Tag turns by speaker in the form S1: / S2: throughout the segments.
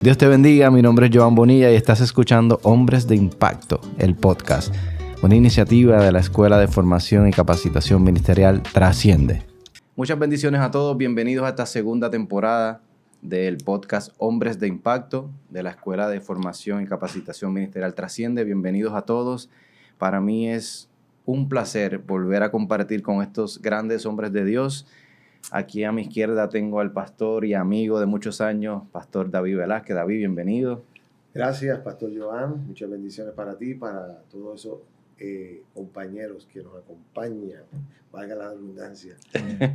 S1: Dios te bendiga, mi nombre es Joan Bonilla y estás escuchando Hombres de Impacto, el podcast, una iniciativa de la Escuela de Formación y Capacitación Ministerial Trasciende. Muchas bendiciones a todos, bienvenidos a esta segunda temporada del podcast Hombres de Impacto de la Escuela de Formación y Capacitación Ministerial Trasciende. Bienvenidos a todos. Para mí es un placer volver a compartir con estos grandes hombres de Dios. Aquí a mi izquierda tengo al pastor y amigo de muchos años, Pastor David Velázquez. David, bienvenido.
S2: Gracias, Pastor Joan. Muchas bendiciones para ti, para todos esos compañeros que nos acompañan, valga la redundancia,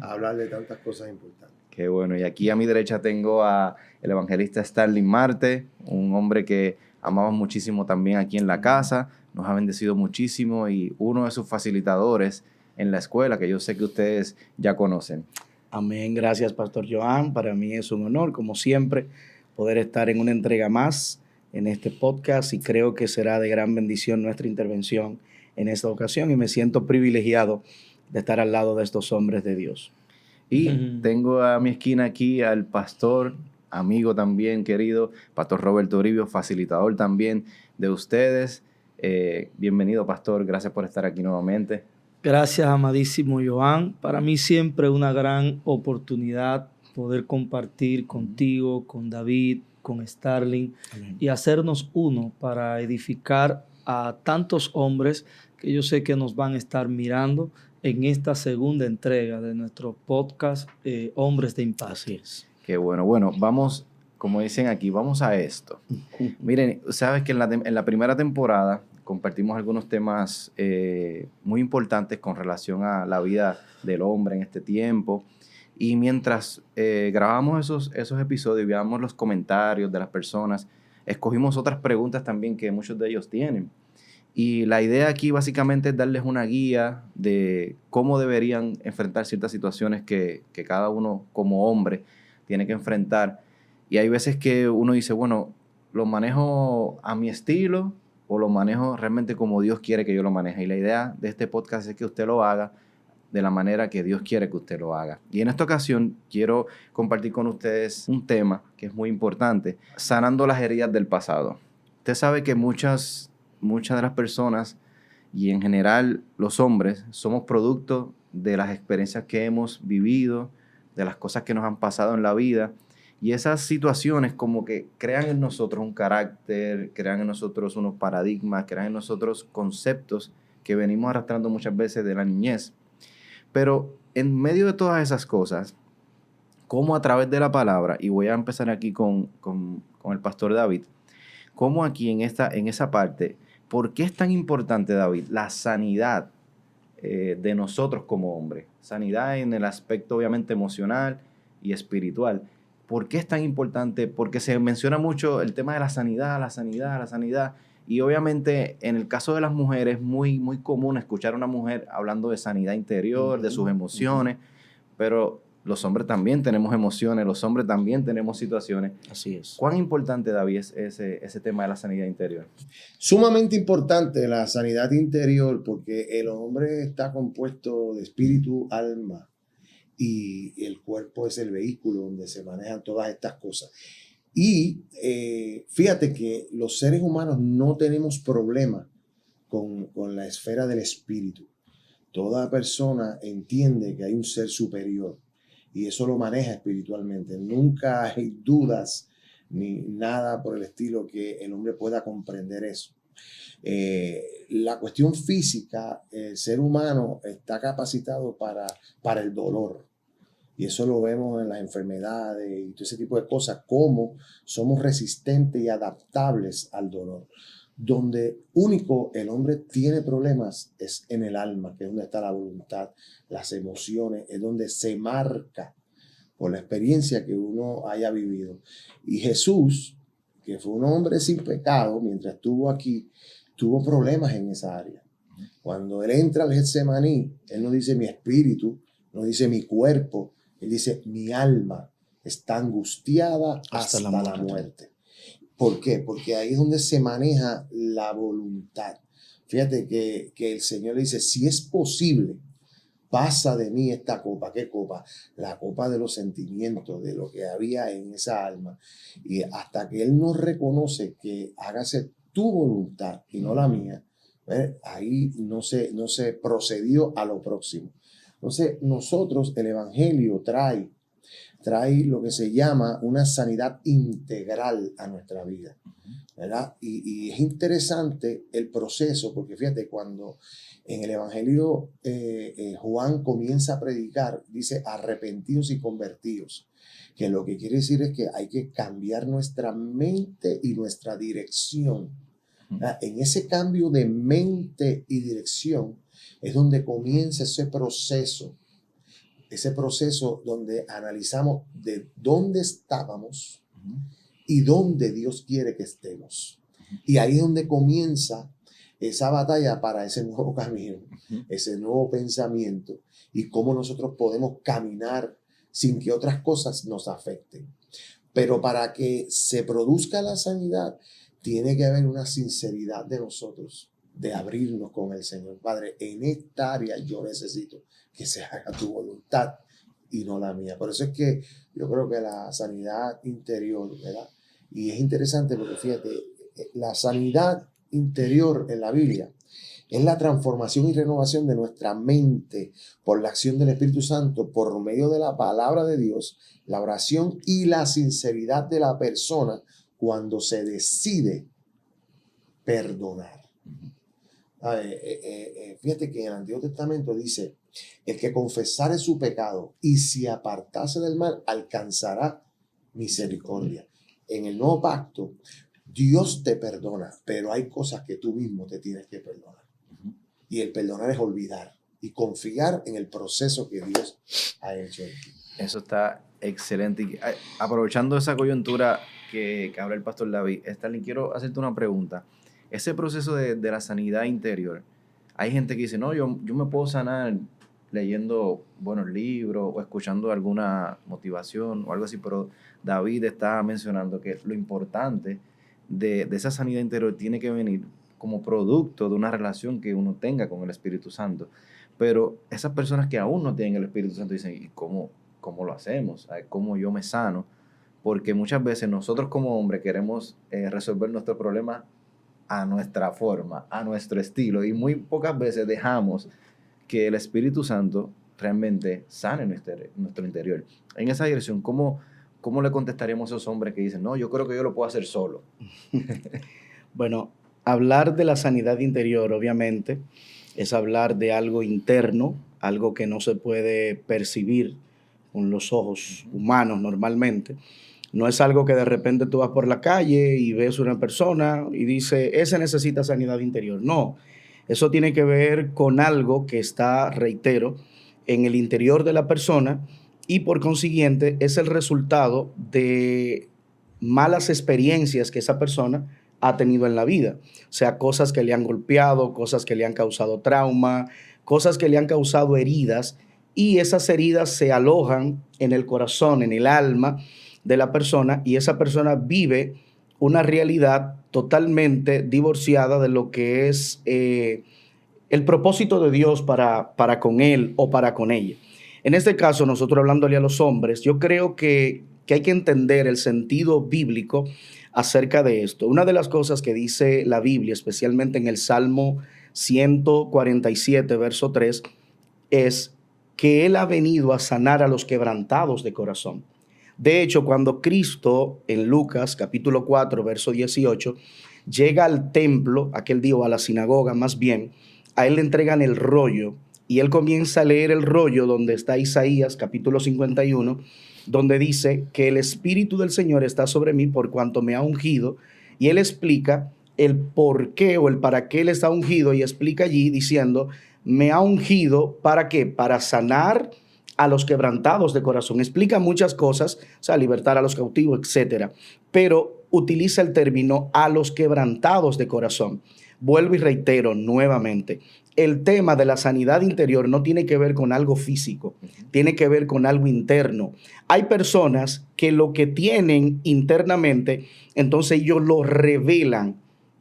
S2: a hablar de tantas cosas importantes.
S1: Qué bueno. Y aquí a mi derecha tengo al evangelista Starling Marte, un hombre que amamos muchísimo también aquí en la casa, nos ha bendecido muchísimo y uno de sus facilitadores en la escuela, que yo sé que ustedes ya conocen.
S3: Amén. Gracias, Pastor Joan. Para mí es un honor, como siempre, poder estar en una entrega más en este podcast y creo que será de gran bendición nuestra intervención en esta ocasión y me siento privilegiado de estar al lado de estos hombres de Dios.
S1: Y tengo a mi esquina aquí al pastor, amigo también querido, Pastor Roberto Uribio, facilitador también de ustedes. Bienvenido, pastor. Gracias por estar aquí nuevamente.
S4: Gracias, amadísimo Joan. Para mí siempre una gran oportunidad poder compartir contigo, con David, con Starling y hacernos uno para edificar a tantos hombres que yo sé que nos van a estar mirando en esta segunda entrega de nuestro podcast Hombres de Impacto.
S3: Así es.
S1: Qué bueno. Bueno, vamos, como dicen aquí, vamos a esto. Miren, sabes que en la primera temporada compartimos algunos temas muy importantes con relación a la vida del hombre en este tiempo. Y mientras grabamos esos episodios y veíamos los comentarios de las personas, escogimos otras preguntas también que muchos de ellos tienen. Y la idea aquí básicamente es darles una guía de cómo deberían enfrentar ciertas situaciones que cada uno como hombre tiene que enfrentar. Y hay veces que uno dice, bueno, ¿lo manejo a mi estilo o lo manejo realmente como Dios quiere que yo lo maneje? Y la idea de este podcast es que usted lo haga de la manera que Dios quiere que usted lo haga. Y en esta ocasión quiero compartir con ustedes un tema que es muy importante, sanando las heridas del pasado. Usted sabe que muchas de las personas y en general los hombres somos producto de las experiencias que hemos vivido, de las cosas que nos han pasado en la vida. Y esas situaciones como que crean en nosotros un carácter, crean en nosotros unos paradigmas, crean en nosotros conceptos que venimos arrastrando muchas veces de la niñez. Pero en medio de todas esas cosas, como a través de la palabra, y voy a empezar aquí con el pastor David, como aquí en esa parte, ¿por qué es tan importante, David, la sanidad de nosotros como hombres? Sanidad en el aspecto obviamente emocional y espiritual. ¿Por qué es tan importante? Porque se menciona mucho el tema de la sanidad. Y obviamente en el caso de las mujeres es muy, muy común escuchar a una mujer hablando de sanidad interior, de sus emociones, pero los hombres también tenemos emociones, los hombres también tenemos situaciones.
S3: Así es.
S1: ¿Cuán importante, David, es ese tema de la sanidad interior?
S2: Sumamente importante la sanidad interior porque el hombre está compuesto de espíritu, alma y el cuerpo es el vehículo donde se manejan todas estas cosas. Y fíjate que los seres humanos no tenemos problema con la esfera del espíritu. Toda persona entiende que hay un ser superior y eso lo maneja espiritualmente. Nunca hay dudas ni nada por el estilo que el hombre pueda comprender eso. La cuestión física, el ser humano está capacitado para el dolor. Y eso lo vemos en las enfermedades y todo ese tipo de cosas, cómo somos resistentes y adaptables al dolor. Donde único el hombre tiene problemas es en el alma, que es donde está la voluntad, las emociones, es donde se marca por la experiencia que uno haya vivido. Y Jesús, que fue un hombre sin pecado, mientras estuvo aquí, tuvo problemas en esa área. Cuando él entra al Getsemaní, él no dice mi espíritu, no dice mi cuerpo, él dice mi alma está angustiada hasta la muerte. ¿Por qué? Porque ahí es donde se maneja la voluntad. Fíjate que el Señor le dice, si es posible, pasa de mí esta copa. ¿Qué copa? La copa de los sentimientos, de lo que había en esa alma. Y hasta que Él nos reconoce que hágase tu voluntad y no la mía, ahí no se procedió a lo próximo. Entonces, nosotros, el Evangelio trae lo que se llama una sanidad integral a nuestra vida, ¿verdad? Y es interesante el proceso, porque fíjate, cuando en el Evangelio Juan comienza a predicar, dice arrepentidos y convertidos, que lo que quiere decir es que hay que cambiar nuestra mente y nuestra dirección. ¿Verdad? En ese cambio de mente y dirección es donde comienza ese proceso donde analizamos de dónde estábamos y dónde Dios quiere que estemos. Y ahí es donde comienza esa batalla para ese nuevo camino, ese nuevo pensamiento y cómo nosotros podemos caminar sin que otras cosas nos afecten. Pero para que se produzca la sanidad, tiene que haber una sinceridad de nosotros, de abrirnos con el Señor. Padre, en esta área yo necesito que se haga tu voluntad y no la mía. Por eso es que yo creo que la sanidad interior, ¿verdad? Y es interesante porque fíjate, la sanidad interior en la Biblia es la transformación y renovación de nuestra mente por la acción del Espíritu Santo, por medio de la palabra de Dios, la oración y la sinceridad de la persona cuando se decide perdonar. Fíjate que en el Antiguo Testamento dice, el que confesare su pecado y se apartase del mal alcanzará misericordia. En el Nuevo Pacto, Dios te perdona, pero hay cosas que tú mismo te tienes que perdonar. Y el perdonar es olvidar y confiar en el proceso que Dios ha hecho en ti.
S1: Eso está excelente. Y aprovechando esa coyuntura que habla el pastor David, Starling, quiero hacerte una pregunta. Ese proceso de la sanidad interior, hay gente que dice, no, yo me puedo sanar leyendo buenos libros o escuchando alguna motivación o algo así, pero David está mencionando que lo importante de esa sanidad interior tiene que venir como producto de una relación que uno tenga con el Espíritu Santo. Pero esas personas que aún no tienen el Espíritu Santo dicen, ¿y cómo lo hacemos? ¿Cómo yo me sano? Porque muchas veces nosotros como hombres queremos resolver nuestros problemas a nuestra forma, a nuestro estilo, y muy pocas veces dejamos que el Espíritu Santo realmente sane nuestro interior. En esa dirección, ¿cómo le contestaríamos a esos hombres que dicen, no, yo creo que yo lo puedo hacer solo?
S3: Bueno, hablar de la sanidad interior, obviamente, es hablar de algo interno, algo que no se puede percibir con los ojos humanos normalmente. No es algo que de repente tú vas por la calle y ves una persona y dice, ese necesita sanidad interior. No, eso tiene que ver con algo que está, reitero, en el interior de la persona y por consiguiente es el resultado de malas experiencias que esa persona ha tenido en la vida. O sea, cosas que le han golpeado, cosas que le han causado trauma, cosas que le han causado heridas y esas heridas se alojan en el corazón, en el alma de la persona y esa persona vive una realidad totalmente divorciada de lo que es el propósito de Dios para con él o para con ella. En este caso, nosotros hablándole a los hombres, yo creo que hay que entender el sentido bíblico acerca de esto. Una de las cosas que dice la Biblia, especialmente en el Salmo 147, verso 3, es que Él ha venido a sanar a los quebrantados de corazón. De hecho, cuando Cristo en Lucas capítulo 4, verso 18, llega al templo, aquel día, o a la sinagoga más bien, a él le entregan el rollo y él comienza a leer el rollo donde está Isaías capítulo 51, donde dice que el Espíritu del Señor está sobre mí por cuanto me ha ungido, y él explica el por qué o el para qué él está ungido y explica allí diciendo, me ha ungido ¿para qué? Para sanar a los quebrantados de corazón. Explica muchas cosas, o sea, libertar a los cautivos, etcétera, pero utiliza el término a los quebrantados de corazón. Vuelvo y reitero nuevamente, el tema de la sanidad interior no tiene que ver con algo físico, tiene que ver con algo interno. Hay personas que lo que tienen internamente, entonces ellos lo revelan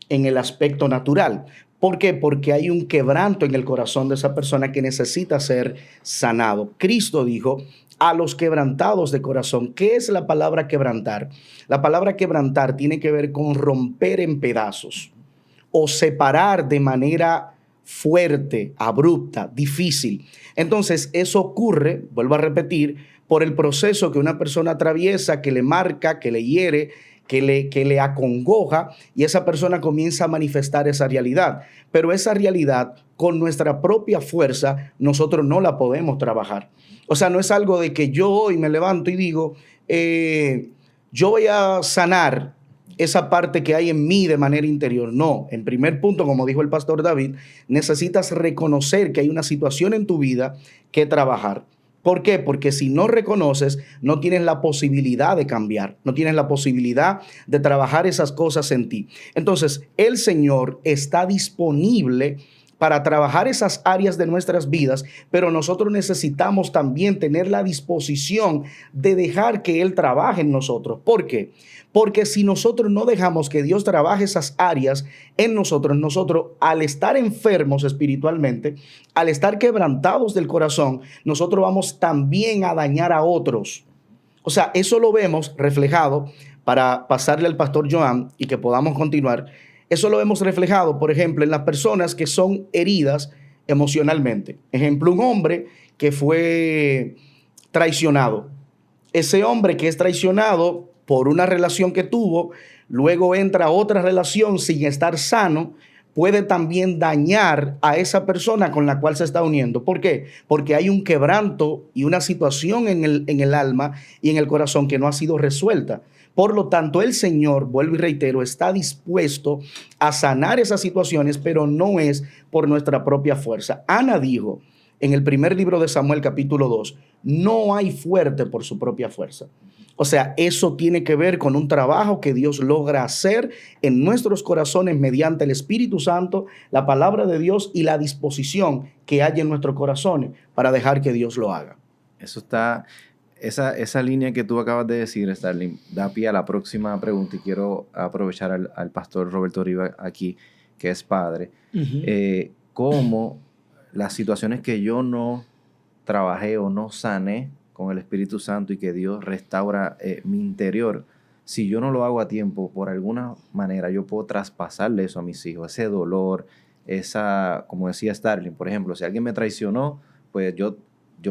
S3: en el aspecto natural. ¿Por qué? Porque hay un quebranto en el corazón de esa persona que necesita ser sanado. Cristo dijo, a los quebrantados de corazón. ¿Qué es la palabra quebrantar? La palabra quebrantar tiene que ver con romper en pedazos o separar de manera fuerte, abrupta, difícil. Entonces, eso ocurre, vuelvo a repetir, por el proceso que una persona atraviesa, que le marca, que le hiere, que le acongoja, y esa persona comienza a manifestar esa realidad. Pero esa realidad, con nuestra propia fuerza, nosotros no la podemos trabajar. O sea, no es algo de que yo hoy me levanto y digo, yo voy a sanar esa parte que hay en mí de manera interior. No, en primer punto, como dijo el pastor David, necesitas reconocer que hay una situación en tu vida que trabajar. ¿Por qué? Porque si no reconoces, no tienes la posibilidad de cambiar, no tienes la posibilidad de trabajar esas cosas en ti. Entonces, el Señor está disponible para trabajar esas áreas de nuestras vidas, pero nosotros necesitamos también tener la disposición de dejar que Él trabaje en nosotros. ¿Por qué? Porque si nosotros no dejamos que Dios trabaje esas áreas en nosotros, al estar enfermos espiritualmente, al estar quebrantados del corazón, nosotros vamos también a dañar a otros. O sea, eso lo vemos reflejado, para pasarle al pastor Joan y que podamos continuar. Eso lo hemos reflejado, por ejemplo, en las personas que son heridas emocionalmente. Ejemplo, un hombre que fue traicionado. Ese hombre que es traicionado por una relación que tuvo, luego entra a otra relación sin estar sano, puede también dañar a esa persona con la cual se está uniendo. ¿Por qué? Porque hay un quebranto y una situación en el alma y en el corazón que no ha sido resuelta. Por lo tanto, el Señor, vuelvo y reitero, está dispuesto a sanar esas situaciones, pero no es por nuestra propia fuerza. Ana dijo en el primer libro de Samuel, capítulo 2, no hay fuerte por su propia fuerza. O sea, eso tiene que ver con un trabajo que Dios logra hacer en nuestros corazones mediante el Espíritu Santo, la palabra de Dios y la disposición que hay en nuestros corazones para dejar que Dios lo haga.
S1: Eso está... Esa línea que tú acabas de decir, Starling, da pie a la próxima pregunta y quiero aprovechar al pastor Roberto Riva aquí, que es padre. Cómo las situaciones que yo no trabajé o no sané con el Espíritu Santo y que Dios restaura mi interior, si yo no lo hago a tiempo, por alguna manera yo puedo traspasarle eso a mis hijos, ese dolor, como decía Starling, por ejemplo, si alguien me traicionó, pues yo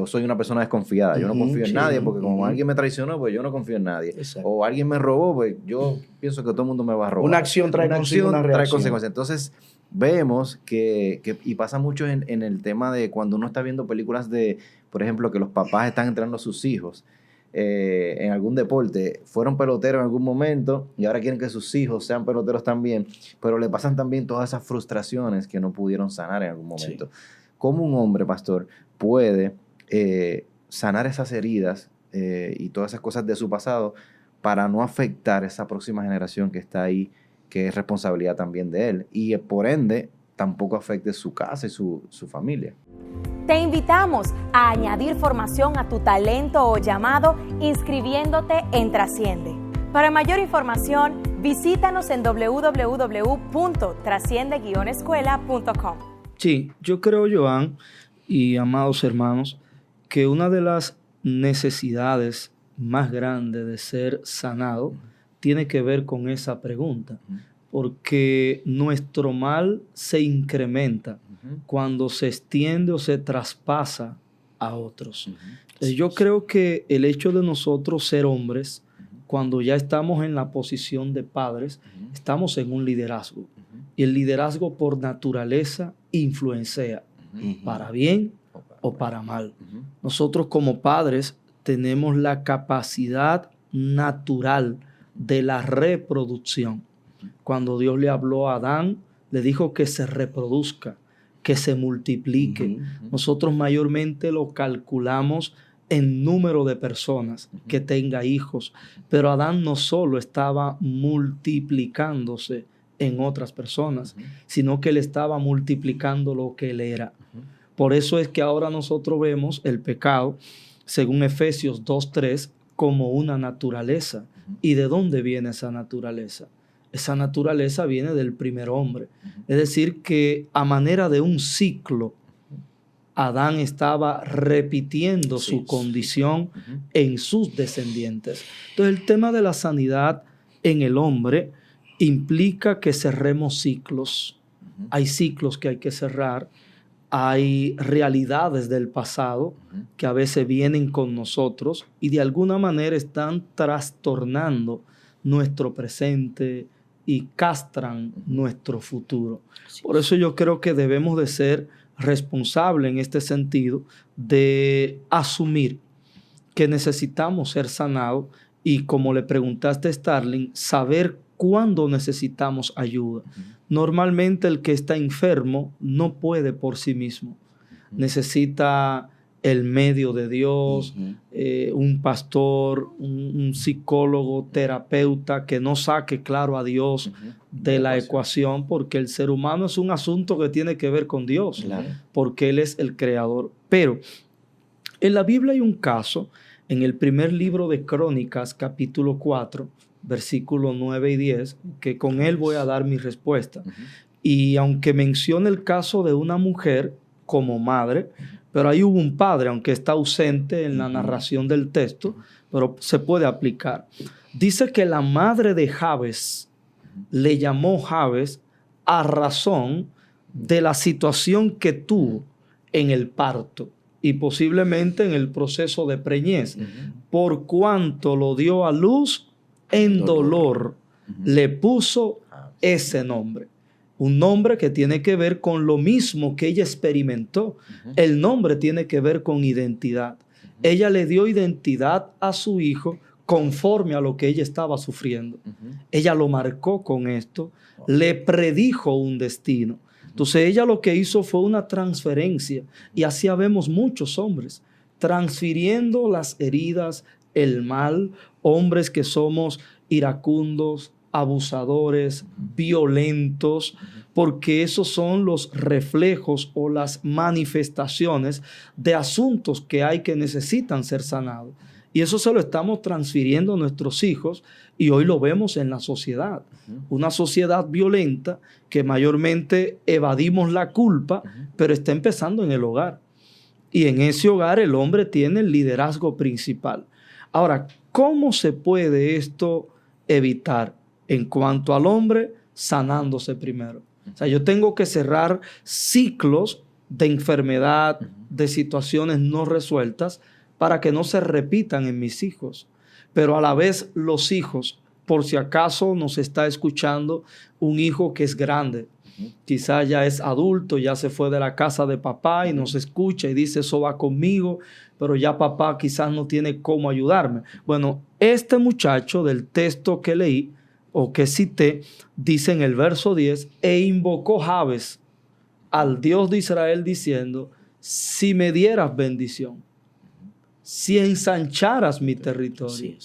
S1: soy una persona desconfiada. Yo no confío en nadie porque como alguien me traicionó, pues yo no confío en nadie. Exacto. O alguien me robó, pues yo pienso que todo el mundo me va a robar.
S3: Una acción trae
S1: consecuencias. Entonces, vemos que y pasa mucho en el tema de cuando uno está viendo películas de, por ejemplo, que los papás están entrenando a sus hijos en algún deporte, fueron peloteros en algún momento y ahora quieren que sus hijos sean peloteros también, pero le pasan también todas esas frustraciones que no pudieron sanar en algún momento. Sí. ¿Cómo un hombre, pastor, puede sanar esas heridas y todas esas cosas de su pasado para no afectar esa próxima generación que está ahí, que es responsabilidad también de él, y por ende tampoco afecte su casa y su familia?
S5: Te invitamos a añadir formación a tu talento o llamado inscribiéndote en Trasciende. Para mayor información, visítanos en www.trasciende-escuela.com.
S4: Sí, yo creo, Joan y amados hermanos, que una de las necesidades más grandes de ser sanado tiene que ver con esa pregunta, porque nuestro mal se incrementa cuando se extiende o se traspasa a otros. Entonces, yo creo que el hecho de nosotros ser hombres, cuando ya estamos en la posición de padres, estamos en un liderazgo. Y el liderazgo por naturaleza influencia, para bien o para mal. Nosotros como padres tenemos la capacidad natural de la reproducción. Cuando Dios le habló a Adán, le dijo que se reproduzca, que se multiplique. Nosotros mayormente lo calculamos en número de personas que tenga hijos, pero Adán no solo estaba multiplicándose en otras personas, sino que él estaba multiplicando lo que él era. Por eso es que ahora nosotros vemos el pecado, según Efesios 2:3, como una naturaleza. ¿Y de dónde viene esa naturaleza? Esa naturaleza viene del primer hombre. Es decir, que a manera de un ciclo, Adán estaba repitiendo su condición en sus descendientes. Entonces, el tema de la sanidad en el hombre implica que cerremos ciclos. Hay ciclos que hay que cerrar. Hay realidades del pasado que a veces vienen con nosotros y de alguna manera están trastornando nuestro presente y castran nuestro futuro. Por eso yo creo que debemos de ser responsables en este sentido de asumir que necesitamos ser sanados y, como le preguntaste a Starling, saber cuándo necesitamos ayuda. Normalmente el que está enfermo no puede por sí mismo. Necesita el medio de Dios, un pastor, un psicólogo, terapeuta que no saque claro a Dios de la ecuación, porque el ser humano es un asunto que tiene que ver con Dios, porque Él es el creador. Pero en la Biblia hay un caso, en el primer libro de Crónicas, capítulo 4, versículos 9 y 10, que con él voy a dar mi respuesta. Y aunque menciona el caso de una mujer como madre, pero ahí hubo un padre, aunque está ausente en la narración del texto, pero se puede aplicar. Dice que la madre de Jabes le llamó Jabes a razón de la situación que tuvo en el parto y posiblemente en el proceso de preñez, por cuanto lo dio a luz en dolor, le puso ese nombre. Un nombre que tiene que ver con lo mismo que ella experimentó. El nombre tiene que ver con identidad. Ella le dio identidad a su hijo conforme a lo que ella estaba sufriendo. Ella lo marcó con esto, le predijo un destino. Entonces ella lo que hizo fue una transferencia, y así vemos muchos hombres transfiriendo las heridas, el mal, hombres que somos iracundos, abusadores, violentos, porque esos son los reflejos o las manifestaciones de asuntos que hay que necesitan ser sanados. Y eso se lo estamos transfiriendo a nuestros hijos y hoy lo vemos en la sociedad. Una sociedad violenta que mayormente evadimos la culpa, pero está empezando en el hogar. Y en ese hogar el hombre tiene el liderazgo principal. Ahora, ¿cómo se puede esto evitar? En cuanto al hombre, sanándose primero. O sea, yo tengo que cerrar ciclos de enfermedad, de situaciones no resueltas, para que no se repitan en mis hijos. Pero a la vez los hijos, por si acaso nos está escuchando un hijo que es grande, quizás ya es adulto, ya se fue de la casa de papá y nos escucha y dice, eso va conmigo, pero ya papá quizás no tiene cómo ayudarme. Bueno, este muchacho del texto que leí o que cité, dice en el verso 10, e invocó Jabes al Dios de Israel diciendo, si me dieras bendición, si ensancharas mi territorio,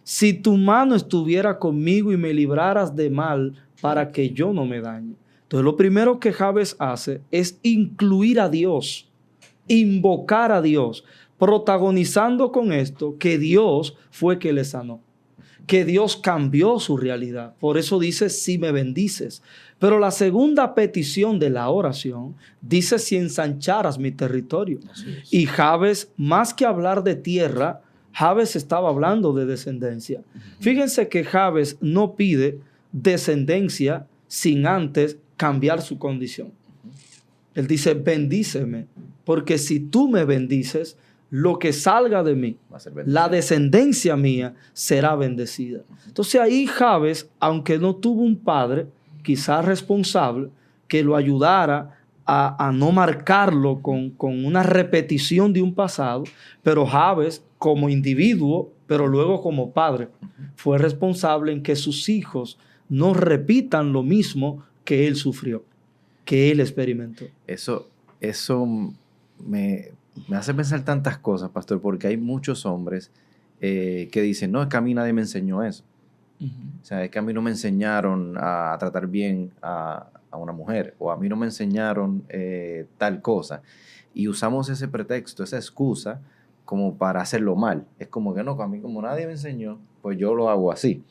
S4: si tu mano estuviera conmigo y me libraras de mal para que yo no me dañe. Entonces lo primero que Jabes hace es incluir a Dios, invocar a Dios, protagonizando con esto que Dios fue que le sanó, que Dios cambió su realidad. Por eso dice, si me bendices. Pero la segunda petición de la oración dice, si ensancharas mi territorio. Y Jabes, más que hablar de tierra, Jabes estaba hablando de descendencia. Fíjense que Jabes no pide descendencia sin antes cambiar su condición. Él dice, bendíceme, porque si tú me bendices, lo que salga de mí, la descendencia mía, será bendecida. Entonces ahí Jabes, aunque no tuvo un padre, quizás responsable, que lo ayudara a no marcarlo con una repetición de un pasado, pero Jabes como individuo, pero luego como padre, fue responsable en que sus hijos no repitan lo mismo que él sufrió, que él experimentó.
S1: Eso me hace pensar tantas cosas, pastor, porque hay muchos hombres que dicen, no, es que a mí nadie me enseñó eso. O sea, es que a mí no me enseñaron a tratar bien a una mujer, o a mí no me enseñaron tal cosa. Y usamos ese pretexto, esa excusa, como para hacerlo mal. Es como que no, a mí como nadie me enseñó, pues yo lo hago así.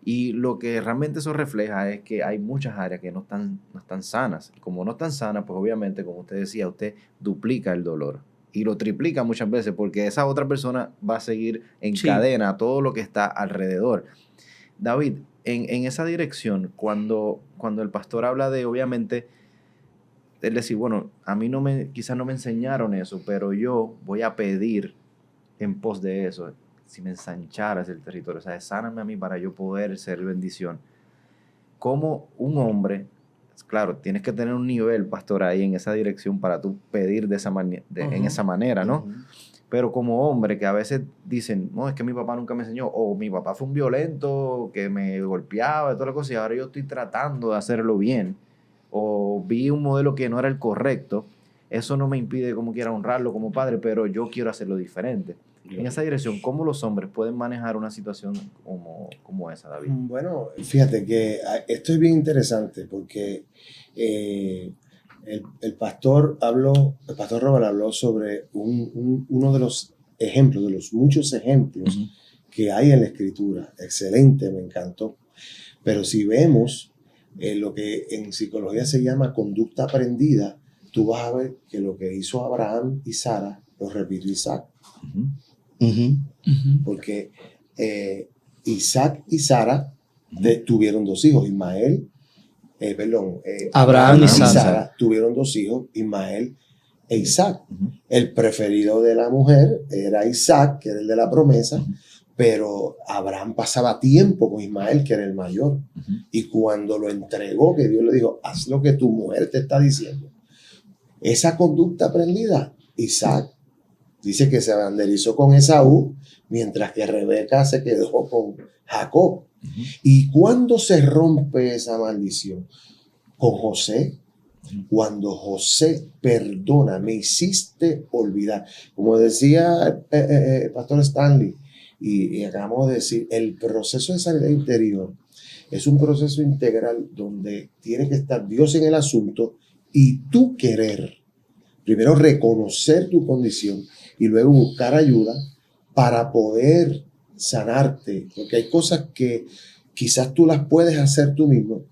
S1: Y lo que realmente eso refleja es que hay muchas áreas que no están sanas. Como no están sanas, pues obviamente, como usted decía, usted duplica el dolor. Y lo triplica muchas veces porque esa otra persona va a seguir en cadena todo lo que está alrededor. David, en esa dirección, cuando el pastor habla de, obviamente, él decir, bueno, a mí quizás no me enseñaron eso, pero yo voy a pedir en pos de eso. Si me ensancharas el territorio, o sea, sáname a mí para yo poder ser bendición. Como un hombre, claro, tienes que tener un nivel, pastor, ahí en esa dirección para tú pedir de esa en esa manera, ¿no? Pero como hombre que a veces dicen, no, es que mi papá nunca me enseñó, o mi papá fue un violento que me golpeaba y toda la cosa, y ahora yo estoy tratando de hacerlo bien, o vi un modelo que no era el correcto, eso no me impide como quiera honrarlo como padre, pero yo quiero hacerlo diferente. En esa dirección, ¿cómo los hombres pueden manejar una situación como esa, David?
S2: Bueno, fíjate que esto es bien interesante porque el pastor Robert habló sobre uno de los ejemplos, de los muchos ejemplos que hay en la Escritura. Excelente, me encantó. Pero si vemos lo que en psicología se llama conducta aprendida, tú vas a ver que lo que hizo Abraham y Sara lo repitió Isaac. Porque Isaac y Sara tuvieron dos hijos, Abraham y Sara tuvieron dos hijos, Ismael e Isaac. El preferido de la mujer era Isaac, que era el de la promesa, pero Abraham pasaba tiempo con Ismael, que era el mayor. Y cuando lo entregó, que Dios le dijo, haz lo que tu mujer te está diciendo. Esa conducta aprendida, Isaac dice que se banderizó con Esaú, mientras que Rebeca se quedó con Jacob. ¿Y cuándo se rompe esa maldición? Con José. Cuando José perdona, me hiciste olvidar. Como decía el pastor Stanley, y acabamos de decir, el proceso de sanidad interior es un proceso integral donde tiene que estar Dios en el asunto y tú querer. Primero reconocer tu condición y luego buscar ayuda para poder sanarte, porque hay cosas que quizás tú las puedes hacer tú mismo,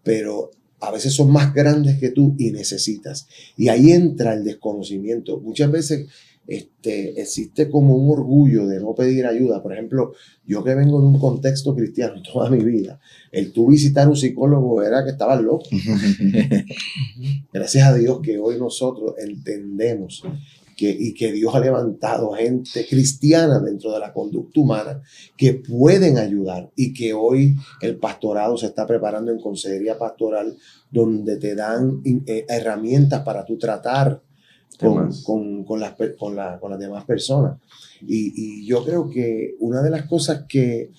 S2: pero a veces son más grandes que tú y necesitas. Y ahí entra el desconocimiento. Muchas veces existe como un orgullo de no pedir ayuda. Por ejemplo, yo que vengo de un contexto cristiano toda mi vida, el tú visitar un psicólogo era que estabas loco. Gracias a Dios que hoy nosotros entendemos que Dios ha levantado gente cristiana dentro de la conducta humana que pueden ayudar, y que hoy el pastorado se está preparando en consejería pastoral donde te dan herramientas para tú tratar con las demás personas. Y yo creo que una de las cosas que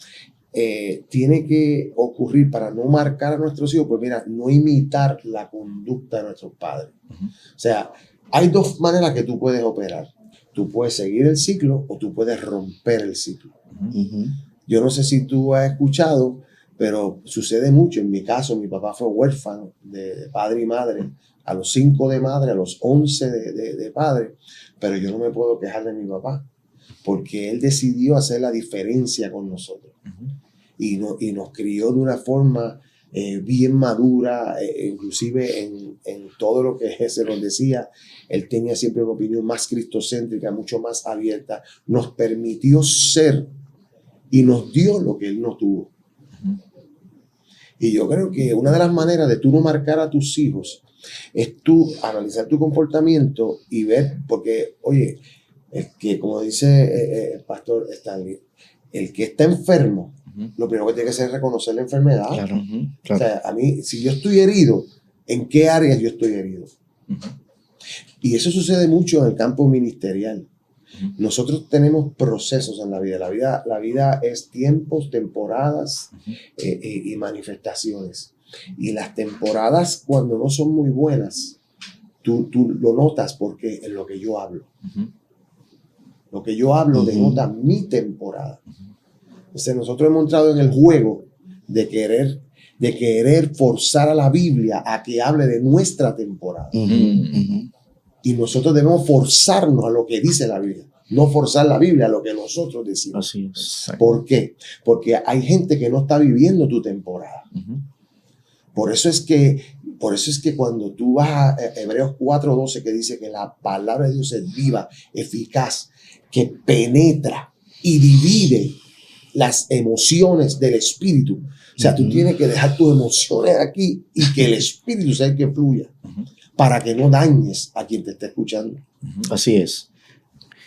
S2: tiene que ocurrir para no marcar a nuestros hijos, pues mira, no imitar la conducta de nuestros padres. O sea, hay dos maneras que tú puedes operar. Tú puedes seguir el ciclo o tú puedes romper el ciclo. Yo no sé si tú has escuchado, pero sucede mucho. En mi caso, mi papá fue huérfano de padre y madre, a los 5 de madre, a los 11 de padre, pero yo no me puedo quejar de mi papá, porque él decidió hacer la diferencia con nosotros. Y nos crió de una forma bien madura, inclusive en todo lo que se nos decía. Él tenía siempre una opinión más cristocéntrica, mucho más abierta. Nos permitió ser y nos dio lo que él no tuvo. Y yo creo que una de las maneras de tú no marcar a tus hijos es tú analizar tu comportamiento y ver, porque, oye, es que como dice el pastor Stanley, el que está enfermo, lo primero que tiene que hacer es reconocer la enfermedad. Claro. O sea, a mí, si yo estoy herido, ¿en qué áreas yo estoy herido? Y eso sucede mucho en el campo ministerial. Nosotros tenemos procesos en la vida. La vida es tiempos, temporadas y manifestaciones. Y las temporadas, cuando no son muy buenas, tú lo notas porque es lo que yo hablo. Lo que yo hablo denota mi temporada. Entonces nosotros hemos entrado en el juego de querer forzar a la Biblia a que hable de nuestra temporada. Y nosotros debemos forzarnos a lo que dice la Biblia. no forzar la Biblia a lo que nosotros decimos.
S3: Así es.
S2: ¿Por qué? Porque hay gente que no está viviendo tu temporada.
S1: Ujú.
S2: Por eso es que cuando tú vas a Hebreos 4:12, que dice que la palabra de Dios es viva, eficaz, que penetra y divide las emociones del espíritu. O sea, tú tienes que dejar tus emociones aquí y que el espíritu sea el que fluya para que no dañes a quien te esté escuchando.
S3: Así es.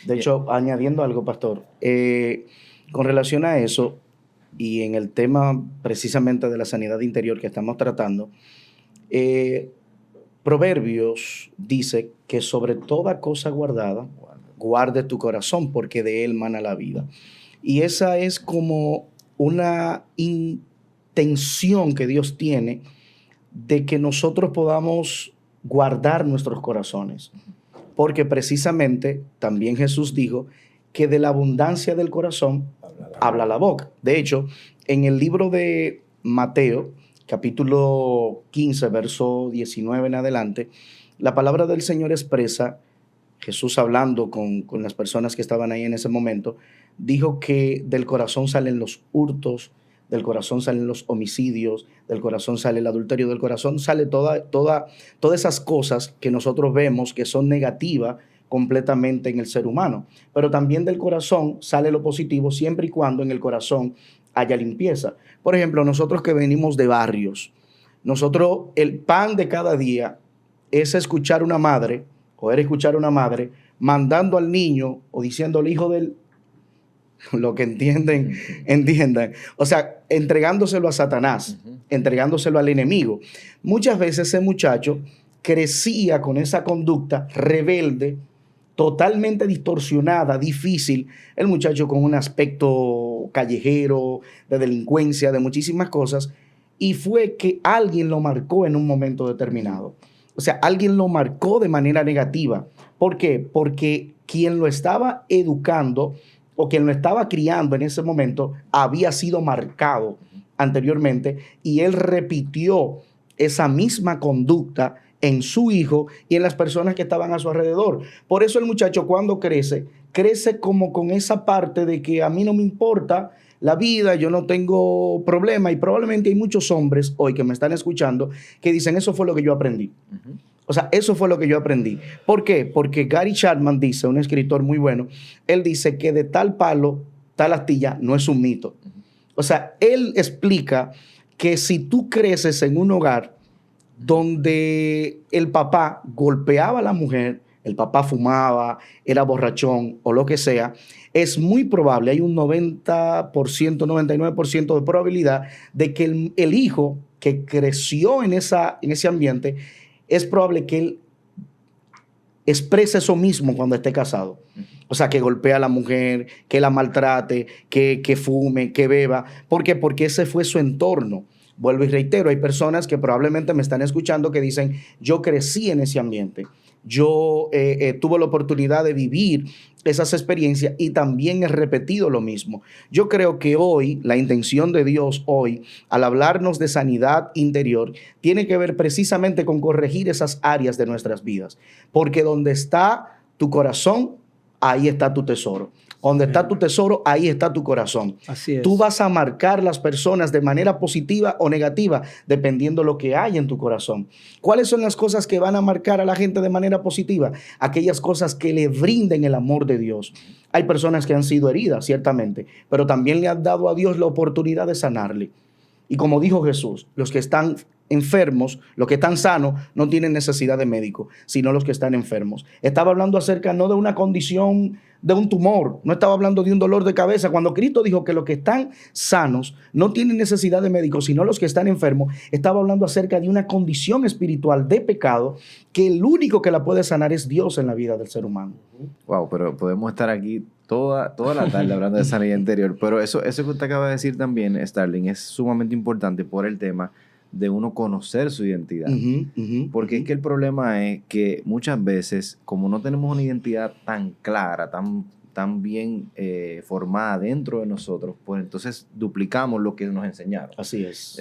S3: De hecho, añadiendo algo, pastor, con relación a eso y en el tema precisamente de la sanidad interior que estamos tratando, Proverbios dice que sobre toda cosa guardada, guarde tu corazón porque de él mana la vida. Y esa es como una intención que Dios tiene de que nosotros podamos guardar nuestros corazones. Porque precisamente también Jesús dijo que de la abundancia del corazón habla la boca. De hecho, en el libro de Mateo, capítulo 15, verso 19 en adelante, la palabra del Señor expresa, Jesús hablando con las personas que estaban ahí en ese momento, dijo que del corazón salen los hurtos, del corazón salen los homicidios, del corazón sale el adulterio, del corazón sale todas esas cosas que nosotros vemos que son negativas completamente en el ser humano. Pero también del corazón sale lo positivo siempre y cuando en el corazón haya limpieza. Por ejemplo, nosotros que venimos de barrios, nosotros el pan de cada día es escuchar una madre, poder escuchar una madre mandando al niño o diciéndole hijo del... Lo que entiendan. O sea, entregándoselo a Satanás, entregándoselo al enemigo. Muchas veces ese muchacho crecía con esa conducta rebelde, totalmente distorsionada, difícil. El muchacho con un aspecto callejero, de delincuencia, de muchísimas cosas. Y fue que alguien lo marcó en un momento determinado. O sea, alguien lo marcó de manera negativa. ¿Por qué? Porque quien lo estaba educando o quien lo estaba criando en ese momento había sido marcado anteriormente y él repitió esa misma conducta en su hijo y en las personas que estaban a su alrededor. Por eso el muchacho cuando crece como con esa parte de que a mí no me importa la vida, yo no tengo problema, y probablemente hay muchos hombres hoy que me están escuchando que dicen eso fue lo que yo aprendí. O sea, eso fue lo que yo aprendí. ¿Por qué? Porque Gary Chapman dice, un escritor muy bueno, él dice que de tal palo, tal astilla, no es un mito. O sea, él explica que si tú creces en un hogar donde el papá golpeaba a la mujer, el papá fumaba, era borrachón o lo que sea, es muy probable, hay un 90%, 99% de probabilidad de que el hijo que creció en ese ambiente, es probable que él exprese eso mismo cuando esté casado. O sea, que golpee a la mujer, que la maltrate, que fume, que beba. ¿Por qué? Porque ese fue su entorno. Vuelvo y reitero, hay personas que probablemente me están escuchando que dicen, yo crecí en ese ambiente. Yo tuve la oportunidad de vivir esas experiencias y también he repetido lo mismo. Yo creo que hoy, la intención de Dios hoy, al hablarnos de sanidad interior, tiene que ver precisamente con corregir esas áreas de nuestras vidas. Porque donde está tu corazón, ahí está tu tesoro. Donde está tu tesoro, ahí está tu corazón.
S4: Así es.
S3: Tú vas a marcar las personas de manera positiva o negativa, dependiendo lo que hay en tu corazón. ¿Cuáles son las cosas que van a marcar a la gente de manera positiva? Aquellas cosas que le brinden el amor de Dios. Hay personas que han sido heridas, ciertamente, pero también le han dado a Dios la oportunidad de sanarle. Y como dijo Jesús, los que están enfermos, los que están sanos, no tienen necesidad de médico, sino los que están enfermos. Estaba hablando acerca no de una condición de un tumor, no estaba hablando de un dolor de cabeza. Cuando Cristo dijo que los que están sanos no tienen necesidad de médico, sino los que están enfermos, estaba hablando acerca de una condición espiritual de pecado que el único que la puede sanar es Dios en la vida del ser humano.
S1: Wow, pero podemos estar aquí toda la tarde hablando de sanidad interior, pero eso que usted acaba de decir también, Starling, es sumamente importante por el tema de uno conocer su identidad. Porque es que el problema es que muchas veces, como no tenemos una identidad tan clara, tan tan bien formada dentro de nosotros, pues entonces duplicamos lo que nos enseñaron.
S3: Así es.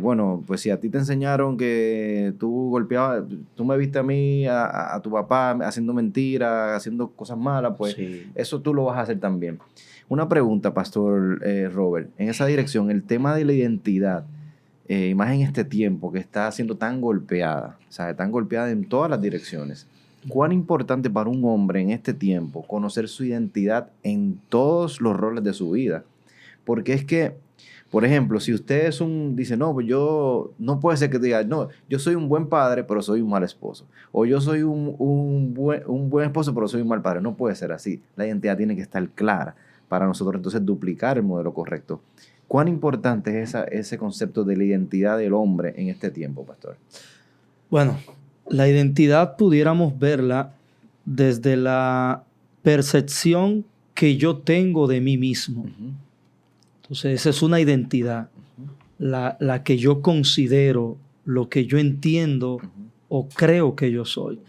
S1: Bueno, pues si a ti te enseñaron que tú golpeabas, tú me viste a mí, a tu papá haciendo mentiras, haciendo cosas malas, pues
S3: Sí.
S1: eso tú lo vas a hacer también. Una pregunta, Pastor Robert, en esa dirección, el tema de la identidad, más en este tiempo que está siendo tan golpeada, o sea, tan golpeada en todas las direcciones. ¿Cuán importante para un hombre en este tiempo conocer su identidad en todos los roles de su vida? Porque es que, por ejemplo, si usted dice, no, pues yo, no puede ser que diga, no, yo soy un buen padre, pero soy un mal esposo. O yo soy un buen esposo, pero soy un mal padre. No puede ser así. La identidad tiene que estar clara para nosotros entonces duplicar el modelo correcto. ¿Cuán importante es ese concepto de la identidad del hombre en este tiempo, pastor?
S4: Bueno, la identidad pudiéramos verla desde la percepción que yo tengo de mí mismo.
S1: Uh-huh.
S4: Entonces, esa es una identidad, la que yo considero, lo que yo entiendo o creo que yo soy.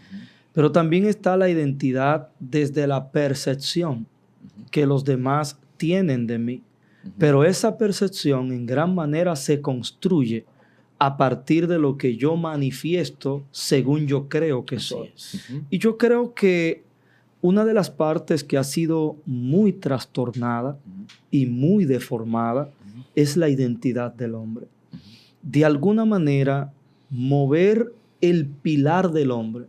S4: Pero también está la identidad desde la percepción que los demás tienen de mí. Pero esa percepción en gran manera se construye a partir de lo que yo manifiesto según yo creo que soy. Y yo creo que una de las partes que ha sido muy trastornada y muy deformada es la identidad del hombre. De alguna manera, mover el pilar del hombre,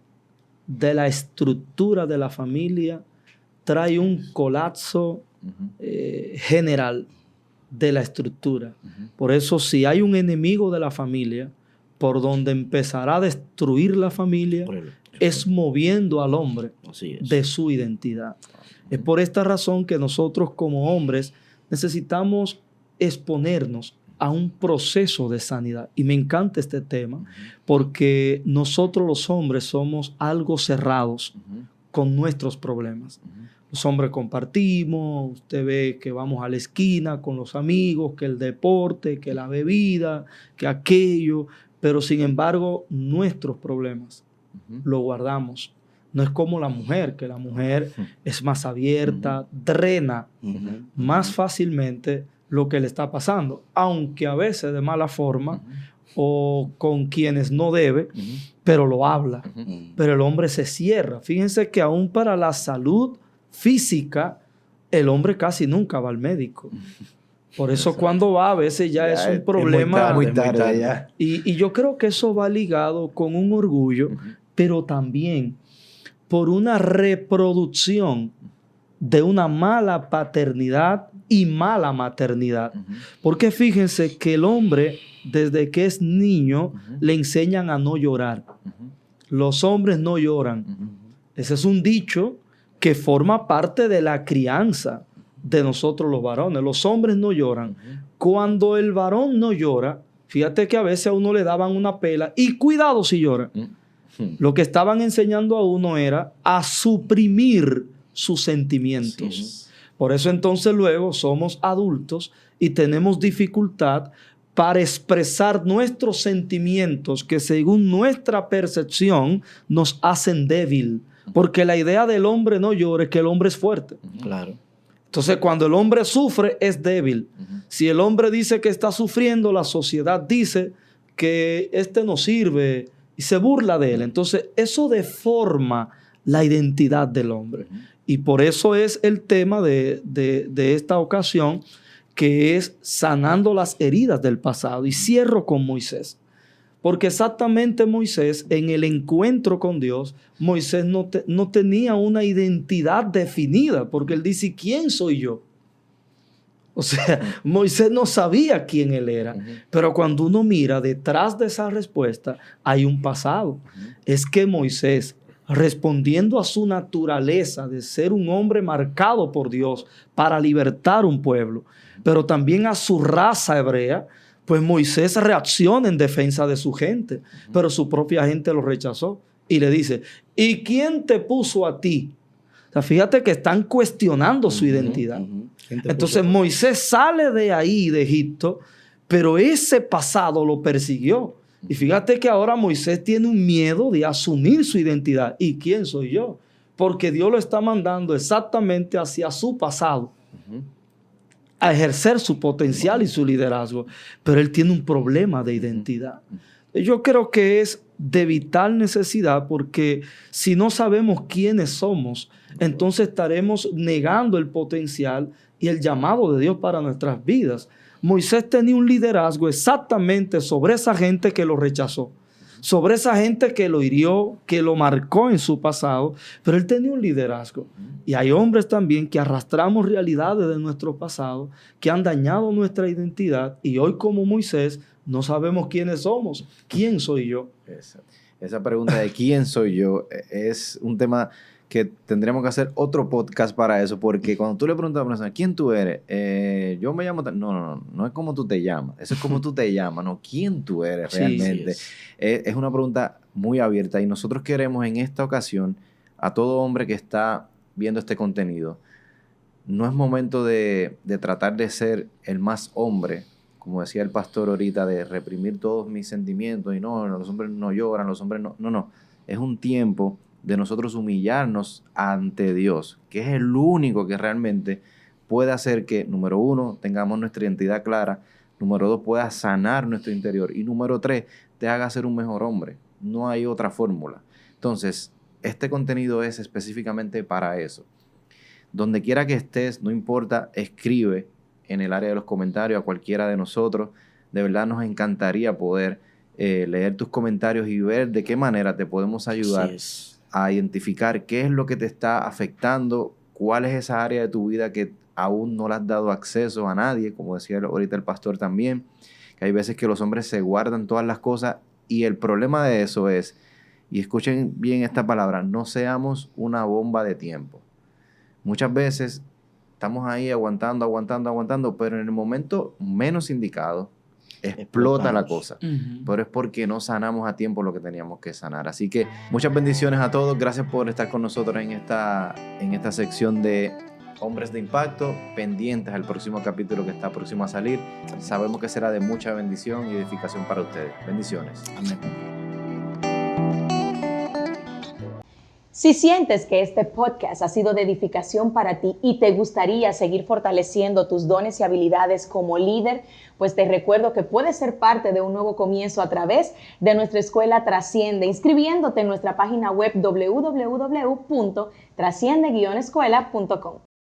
S4: de la estructura de la familia, trae un colapso general de la estructura. Por eso, si hay un enemigo de la familia, por donde empezará a destruir la familia, es moviendo al hombre de su identidad. Es por esta razón que nosotros como hombres necesitamos exponernos a un proceso de sanidad. Y me encanta este tema porque nosotros los hombres somos algo cerrados con nuestros problemas. Los hombres compartimos, usted ve que vamos a la esquina con los amigos, que el deporte, que la bebida, que aquello, pero sin embargo nuestros problemas los guardamos. No es como la mujer, que la mujer es más abierta, drena más fácilmente lo que le está pasando, aunque a veces de mala forma o con quienes no debe, pero lo habla. Pero el hombre se cierra. Fíjense que aún para la salud física, el hombre casi nunca va al médico. Por eso cuando va a veces ya es un problema.
S1: Muy tarde ya.
S4: Y yo creo que eso va ligado con un orgullo, pero también por una reproducción de una mala paternidad y mala maternidad. Porque fíjense que el hombre, desde que es niño, le enseñan a no llorar. Los hombres no lloran. Ese es un dicho que forma parte de la crianza de nosotros los varones. Los hombres no lloran. Cuando el varón no llora, fíjate que a veces a uno le daban una pela y cuidado si llora. Lo que estaban enseñando a uno era a suprimir sus sentimientos. Por eso entonces luego somos adultos y tenemos dificultad para expresar nuestros sentimientos que según nuestra percepción nos hacen débil. Porque la idea del hombre no llora es que el hombre es fuerte.
S3: Claro.
S4: Entonces, cuando el hombre sufre, es débil. Si el hombre dice que está sufriendo, la sociedad dice que este no sirve y se burla de él. Entonces, eso deforma la identidad del hombre. Y por eso es el tema de esta ocasión, que es sanando las heridas del pasado. Y cierro con Moisés. Porque exactamente Moisés, en el encuentro con Dios, Moisés no tenía una identidad definida, porque él dice, ¿quién soy yo? O sea, Moisés no sabía quién él era. Pero cuando uno mira detrás de esa respuesta, hay un pasado. Es que Moisés, respondiendo a su naturaleza de ser un hombre marcado por Dios para libertar un pueblo, pero también a su raza hebrea, pues Moisés reacciona en defensa de su gente, pero su propia gente lo rechazó y le dice, ¿y quién te puso a ti? O sea, fíjate que están cuestionando su identidad. Entonces Moisés sale de ahí, de Egipto, pero ese pasado lo persiguió. Y fíjate que ahora Moisés tiene un miedo de asumir su identidad. ¿Y quién soy yo? porque Dios lo está mandando exactamente hacia su pasado, a ejercer su potencial y su liderazgo, pero él tiene un problema de identidad. Yo creo que es de vital necesidad, porque si no sabemos quiénes somos, entonces estaremos negando el potencial y el llamado de Dios para nuestras vidas. Moisés tenía un liderazgo exactamente sobre esa gente que lo rechazó, sobre esa gente que lo hirió, que lo marcó en su pasado, pero él tenía un liderazgo. Y hay hombres también que arrastramos realidades de nuestro pasado, que han dañado nuestra identidad, y hoy, como Moisés, no sabemos quiénes somos. ¿Quién soy yo?
S1: Esa pregunta de quién soy yo es un tema que tendríamos que hacer otro podcast para eso, porque cuando tú le preguntas a una persona, ¿quién tú eres? Yo me llamo... No es como tú te llamas, eso es como tú te llamas, no, ¿quién tú eres realmente?
S3: Sí,
S1: Es una pregunta muy abierta, y nosotros queremos en esta ocasión, a todo hombre que está viendo este contenido, no es momento de tratar de ser el más hombre, como decía el pastor ahorita, de reprimir todos mis sentimientos, y no, los hombres no lloran, los hombres no, es un tiempo de nosotros humillarnos ante Dios, que es el único que realmente puede hacer que, número 1, tengamos nuestra identidad clara, número 2, pueda sanar nuestro interior, y número 3, te haga ser un mejor hombre. No hay otra fórmula. Entonces, este contenido es específicamente para eso. Donde quiera que estés, no importa, escribe en el área de los comentarios a cualquiera de nosotros. De verdad nos encantaría poder leer tus comentarios y ver de qué manera te podemos ayudar a identificar qué es lo que te está afectando, cuál es esa área de tu vida que aún no le has dado acceso a nadie, como decía ahorita el pastor también, que hay veces que los hombres se guardan todas las cosas, y el problema de eso es, y escuchen bien esta palabra, no seamos una bomba de tiempo. Muchas veces estamos ahí aguantando, pero en el momento menos indicado explota la cosa. Pero es porque no sanamos a tiempo lo que teníamos que sanar. Así que muchas bendiciones a todos. Gracias por estar con nosotros en esta sección de Hombres de Impacto. Pendientes al próximo capítulo que está próximo a salir. Sabemos que será de mucha bendición y edificación para ustedes. Bendiciones.
S3: Amén.
S5: Si sientes que este podcast ha sido de edificación para ti y te gustaría seguir fortaleciendo tus dones y habilidades como líder, pues te recuerdo que puedes ser parte de un nuevo comienzo a través de nuestra escuela Trasciende, inscribiéndote en nuestra página web www.trasciende-escuela.com.